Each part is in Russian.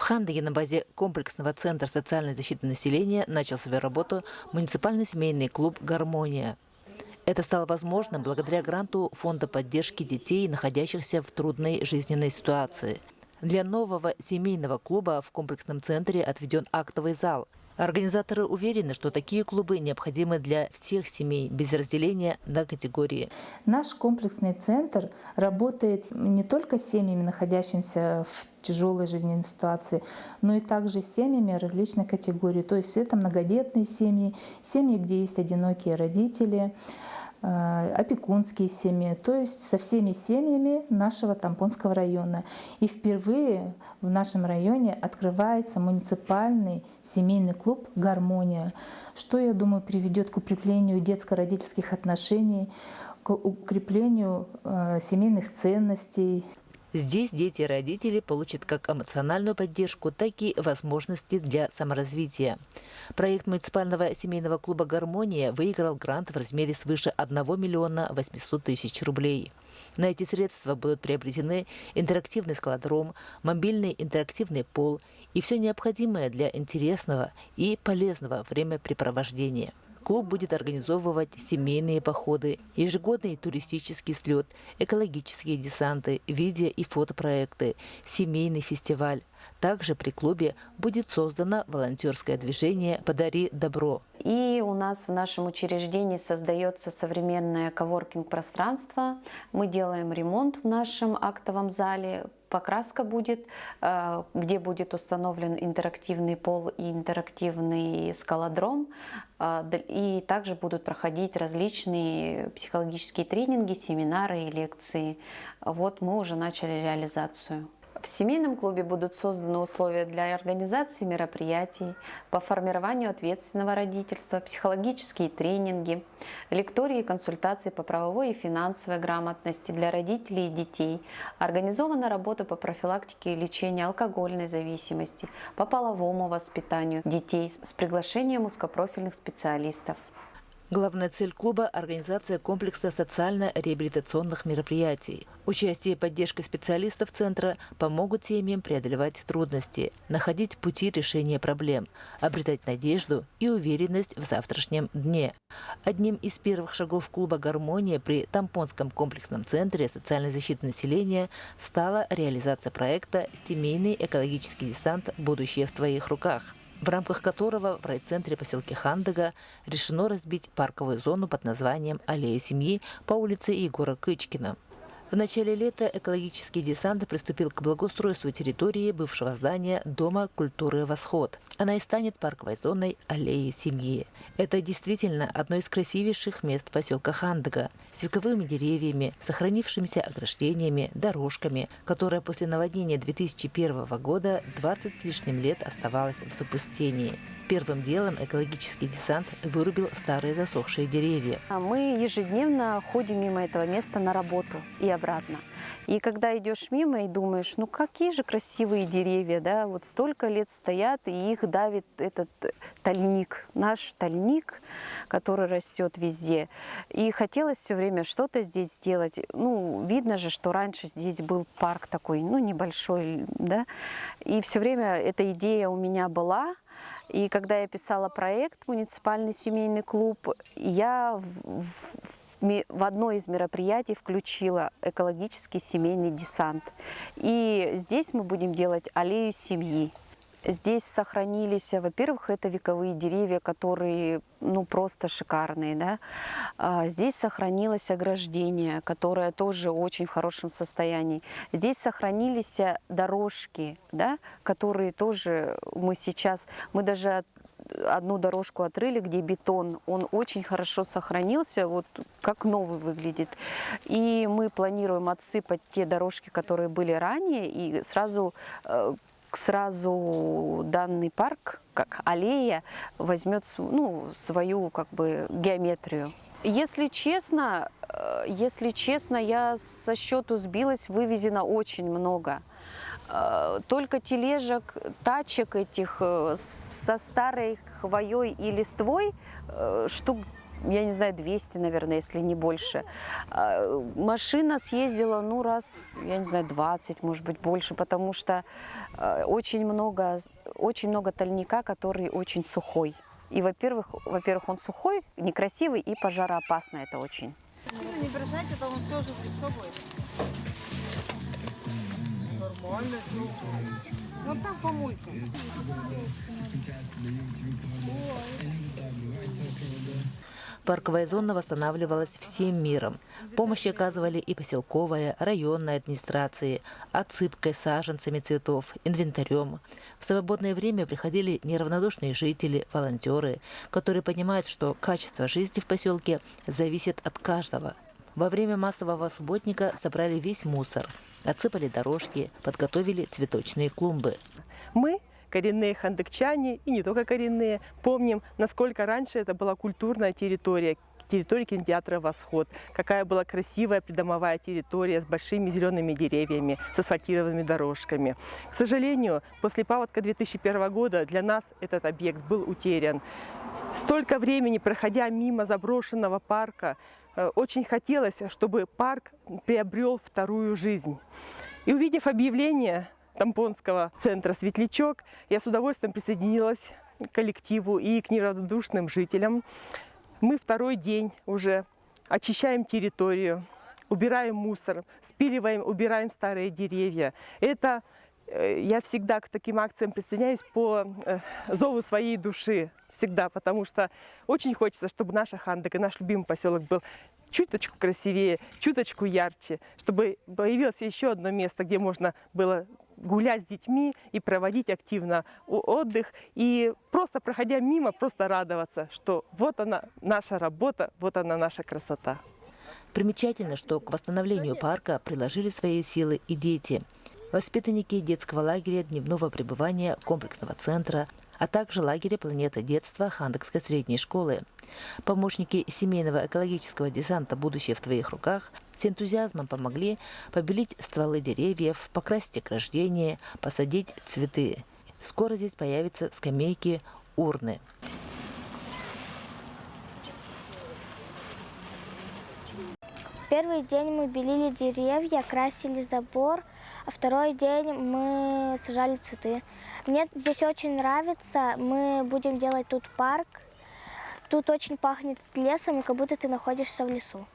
Хандыге на базе комплексного центра социальной защиты населения начал свою работу муниципальный семейный клуб «Гармония». Это стало возможным благодаря гранту Фонда поддержки детей, находящихся в трудной жизненной ситуации. Для нового семейного клуба в комплексном центре отведен актовый зал. Организаторы уверены, что такие клубы необходимы для всех семей, без разделения на категории. Наш комплексный центр работает не только с семьями, находящимися в тяжелой жизненной ситуации, но и также с семьями различной категории. То есть это многодетные семьи, семьи, где есть одинокие родители, опекунские семьи, то есть со всеми семьями нашего Тампонского района. И впервые в нашем районе открывается муниципальный семейный клуб «Гармония», что, я думаю, приведет к укреплению детско-родительских отношений, к укреплению семейных ценностей. Здесь дети и родители получат как эмоциональную поддержку, так и возможности для саморазвития. Проект муниципального семейного клуба «Гармония» выиграл грант в размере свыше 1 миллиона 800 тысяч рублей. На эти средства будут приобретены интерактивный скалодром, мобильный интерактивный пол и все необходимое для интересного и полезного времяпрепровождения. Клуб будет организовывать семейные походы, ежегодный туристический слет, экологические десанты, видео- и фотопроекты, семейный фестиваль. Также при клубе будет создано волонтерское движение «Подари добро». И у нас в нашем учреждении создается современное коворкинг-пространство. Мы делаем ремонт в нашем актовом зале. Покраска будет, где будет установлен интерактивный пол и интерактивный скалодром. И также будут проходить различные психологические тренинги, семинары и лекции. Вот мы уже начали реализацию. В семейном клубе будут созданы условия для организации мероприятий по формированию ответственного родительства, психологические тренинги, лектории и консультации по правовой и финансовой грамотности для родителей и детей. Организована работа по профилактике и лечению алкогольной зависимости, по половому воспитанию детей с приглашением узкопрофильных специалистов. Главная цель клуба – организация комплекса социально-реабилитационных мероприятий. Участие и поддержка специалистов центра помогут семьям преодолевать трудности, находить пути решения проблем, обретать надежду и уверенность в завтрашнем дне. Одним из первых шагов клуба «Гармония» при Тампонском комплексном центре социальной защиты населения стала реализация проекта «Семейный экологический десант. Будущее в твоих руках», в рамках которого в райцентре поселка Хандыга решено разбить парковую зону под названием «Аллея семьи» по улице Егора Кычкина. В начале лета экологический десант приступил к благоустройству территории бывшего здания Дома культуры «Восход». Она и станет парковой зоной аллеи семьи. Это действительно одно из красивейших мест поселка Хандыга с вековыми деревьями, сохранившимися ограждениями, дорожками, которая после наводнения 2001 года 20 с лишним лет оставалась в запустении. Первым делом экологический десант вырубил старые засохшие деревья. Мы ежедневно ходим мимо этого места на работу и обратно. И когда идешь мимо и думаешь, ну какие же красивые деревья, да, вот столько лет стоят, и их давит этот тальник, наш тальник, который растет везде. И хотелось все время что-то здесь сделать. Ну, видно же, что раньше здесь был парк такой, ну, небольшой, да. И все время эта идея у меня была. И когда я писала проект «Муниципальный семейный клуб», я в одно из мероприятий включила экологический семейный десант. И здесь мы будем делать аллею семьи. Здесь сохранились, во-первых, это вековые деревья, которые, ну, просто шикарные, да. Здесь сохранилось ограждение, которое тоже очень в хорошем состоянии. Здесь сохранились дорожки, да, которые тоже мы даже одну дорожку отрыли, где бетон, он очень хорошо сохранился, вот как новый выглядит. И мы планируем отсыпать те дорожки, которые были ранее, и сразу данный парк, как аллея, возьмет, ну, свою как бы геометрию. Если честно, я со счету сбилась, вывезено очень много. Только тележек, тачек этих со старой хвоей и листвой штук я не знаю, 200, наверное, если не больше. Машина съездила, ну, раз, я не знаю, 20, может быть, больше, потому что очень много тальника, который очень сухой. И, во-первых, он сухой, некрасивый и пожароопасный это очень. Не бросать, это он тоже с собой. Нормально, вон там помойка. Парковая зона восстанавливалась всем миром. Помощь оказывали и поселковая, районная администрации, отсыпкой, саженцами цветов, инвентарем. В свободное время приходили неравнодушные жители, волонтеры, которые понимают, что качество жизни в поселке зависит от каждого. Во время массового субботника собрали весь мусор, отсыпали дорожки, подготовили цветочные клумбы. Мы, коренные хандыкчане, и не только коренные, помним, насколько раньше это была культурная территория кинотеатра «Восход». Какая была красивая придомовая территория с большими зелеными деревьями, с асфальтированными дорожками. К сожалению, после паводка 2001 года для нас этот объект был утерян. Столько времени, проходя мимо заброшенного парка, очень хотелось, чтобы парк приобрел вторую жизнь. И увидев объявление тампонского центра «Светлячок», я с удовольствием присоединилась к коллективу и к неравнодушным жителям. Мы второй день уже очищаем территорию, убираем мусор, спиливаем, убираем старые деревья. Это я всегда к таким акциям присоединяюсь по зову своей души. Всегда, потому что очень хочется, чтобы наша Хандык и наш любимый поселок был чуточку красивее, чуточку ярче, чтобы появилось еще одно место, где можно было гулять с детьми и проводить активно отдых. И просто проходя мимо, просто радоваться, что вот она наша работа, вот она наша красота. Примечательно, что к восстановлению парка приложили свои силы и дети. Воспитанники детского лагеря дневного пребывания комплексного центра, а также лагеря «Планета детства» Хандыкской средней школы. Помощники семейного экологического десанта «Будущее в твоих руках» с энтузиазмом помогли побелить стволы деревьев, покрасить ограждения, посадить цветы. Скоро здесь появятся скамейки, урны. Первый день мы белили деревья, красили забор, а второй день мы сажали цветы. Мне здесь очень нравится, мы будем делать тут парк. Тут очень пахнет лесом, и как будто ты находишься в лесу.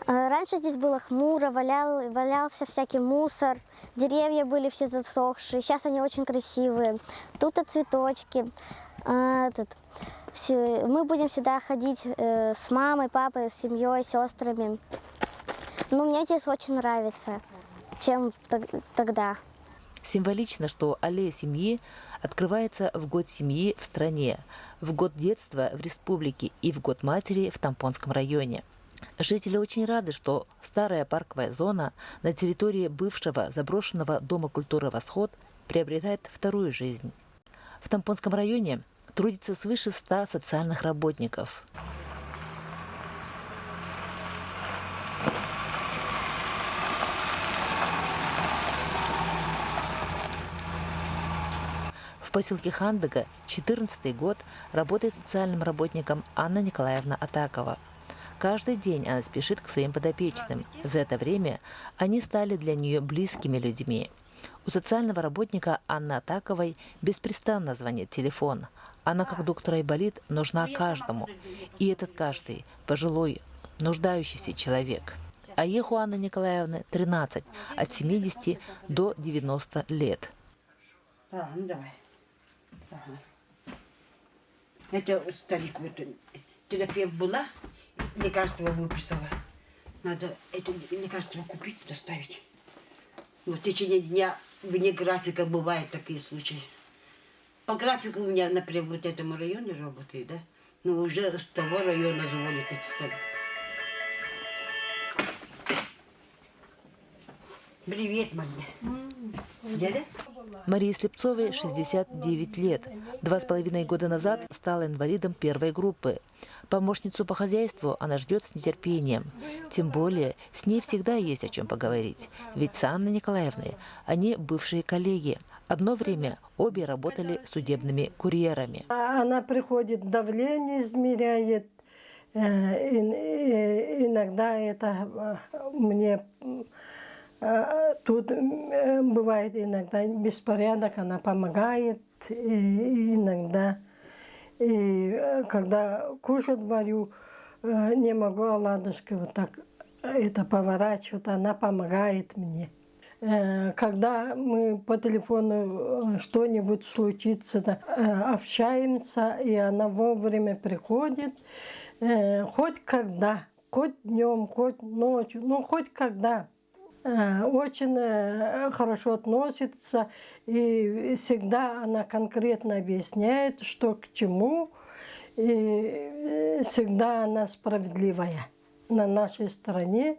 Раньше здесь было хмуро, валялся всякий мусор, деревья были все засохшие, сейчас они очень красивые. Тут и цветочки. Мы будем сюда ходить с мамой, папой, с семьей, сестрами. Ну, мне здесь очень нравится, чем тогда. Символично, что аллея семьи открывается в год семьи в стране, в год детства в республике и в год матери в Тампонском районе. Жители очень рады, что старая парковая зона на территории бывшего заброшенного Дома культуры «Восход» приобретает вторую жизнь. В Тампонском районе трудится свыше 100 социальных работников. В поселке Хандыга 14-й год работает социальным работником Анна Николаевна Атакова. Каждый день она спешит к своим подопечным. За это время они стали для нее близкими людьми. У социального работника Анны Атаковой беспрестанно звонит телефон. Она, как доктор Айболит, нужна каждому. И этот каждый – пожилой, нуждающийся человек. А их у Анны Николаевны 13, от 70 до 90 лет. Ага, ну давай. Ага. Это старик, вот, терапевт была, лекарство выписала. Надо это лекарство купить, доставить. В течение дня вне графика бывают такие случаи. По графику у меня, например, вот этому районе работает, да? Но уже с того района звонят эти старики. Привет, Мария. Дядя? Марии Слепцовой 69 лет. 2,5 года назад стала инвалидом первой группы. Помощницу по хозяйству она ждет с нетерпением. Тем более, с ней всегда есть о чем поговорить. Ведь с Анной Николаевной они бывшие коллеги. Одно время обе работали судебными курьерами. Она приходит, давление измеряет, Иногда это мне тут бывает иногда беспорядок, она помогает, и иногда, и когда кушать варю, не могу оладушки вот так это поворачивать, она помогает мне. Когда мы по телефону что-нибудь случится, общаемся, и она вовремя приходит, хоть когда, хоть днем, хоть ночью, ну хоть когда. Очень хорошо относится, и всегда она конкретно объясняет, что к чему, и всегда она справедливая на нашей стороне,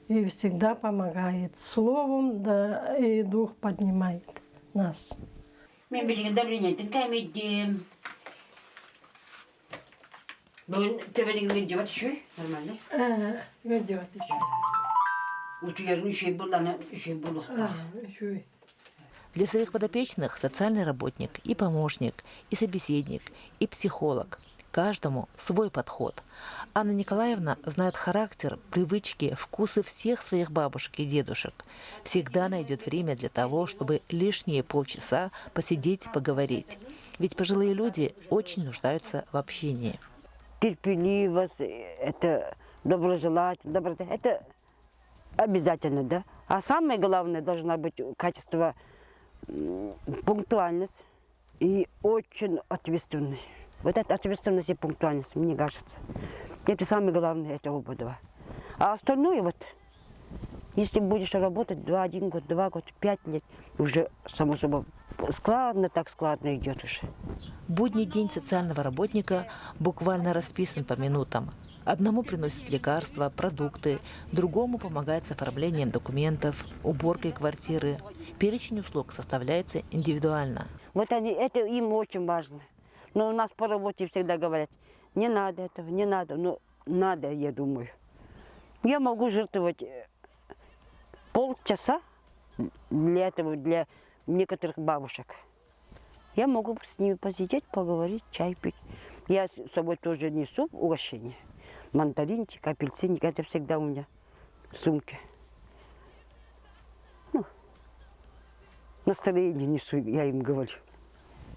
и всегда помогает словом, да, и дух поднимает нас. Мен билген давление кәмедем. Бүгін төбенің медеват үші, нормально? Медеват еще. Учуярын үші бұл, ана үші бұл. Еще. Для своих подопечных социальный работник и помощник, и собеседник, и психолог. Каждому свой подход. Анна Николаевна знает характер, привычки, вкусы всех своих бабушек и дедушек. Всегда найдет время для того, чтобы лишние полчаса посидеть, поговорить. Ведь пожилые люди очень нуждаются в общении. Терпеливость, это доброжелательность, доброта, это обязательно, да. А самое главное должна быть качество пунктуальность и очень ответственность. Вот эта ответственность и пунктуальность, мне кажется. Это самое главное, это оба два. А остальное вот, если будешь работать 1 год, 2 года, 5 лет, уже само собой складно, так складно идет уже. Будний день социального работника буквально расписан по минутам. Одному приносят лекарства, продукты, другому помогает с оформлением документов, уборкой квартиры. Перечень услуг составляется индивидуально. Вот они, это им очень важно. Но у нас по работе всегда говорят, не надо этого, не надо. Но надо, я думаю. Я могу жертвовать полчаса для этого, для некоторых бабушек. Я могу с ними посидеть, поговорить, чай пить. Я с собой тоже несу угощение. Мандаринчик, апельсинчик, это всегда у меня в сумке. Ну, настроение несу, я им говорю.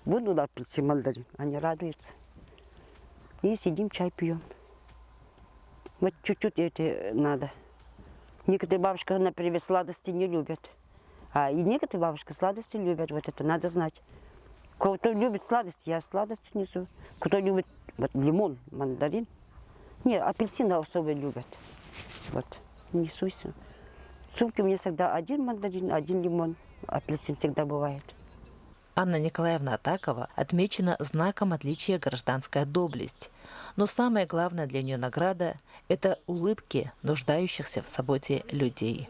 Буду апельсин, мандарин, они радуются. И сидим, чай пьем. Вот чуть-чуть это надо. Некоторые бабушки, например, сладости не любят. А и некоторые бабушки сладости любят, вот это надо знать. Кто любит сладости, я сладости несу. Кто любит вот, лимон, мандарин. Нет, апельсины особо любят. Вот, несу все. В сумке у меня всегда 1 мандарин, 1 лимон. Апельсин всегда бывает. Анна Николаевна Атакова отмечена знаком отличия гражданская доблесть. Но самое главное для нее награда – это улыбки нуждающихся в заботе людей.